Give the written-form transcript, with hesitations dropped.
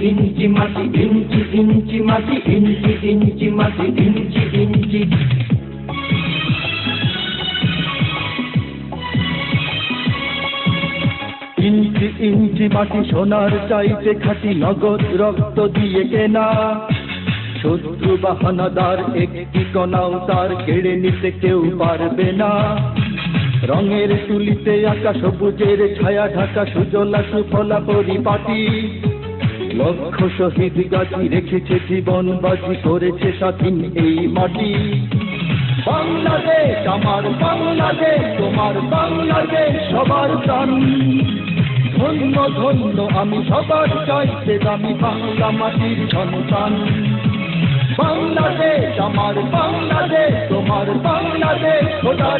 ইঞ্চি মাটি, ইঞ্চি ইঞ্চি মাটি, ইঞ্চি ইঞ্চি মাটি, ইঞ্চি ইঞ্চি। ইঞ্চি ইঞ্চি মাটি সোনার চাইতে খাঁটি, নগদ রক্ত দিয়ে কেনা। শত্রু বাহানাদার একটি কণাও তার কেড়ে নিতে কেউ পারবে না। রঙের তুলিতে আঁকা সবুজের ছায়া ঢাকা সুজলা সুফলা পরিপাটি। লক্ষ শহীদ গাজী রেখেছে জীবন বাজি, করেছে স্বাধীন এই মাটি। বাংলাদেশ আমার বাংলাদেশ, তোমার বাংলাদেশ সবার প্রাণ। ধন্য ধন্য আমি সবার চাইতে দামি বাংলা মাটির সন্তান। বাংলাদেশ আমার বাংলাদেশ, তোমার বাংলাদেশ খোদার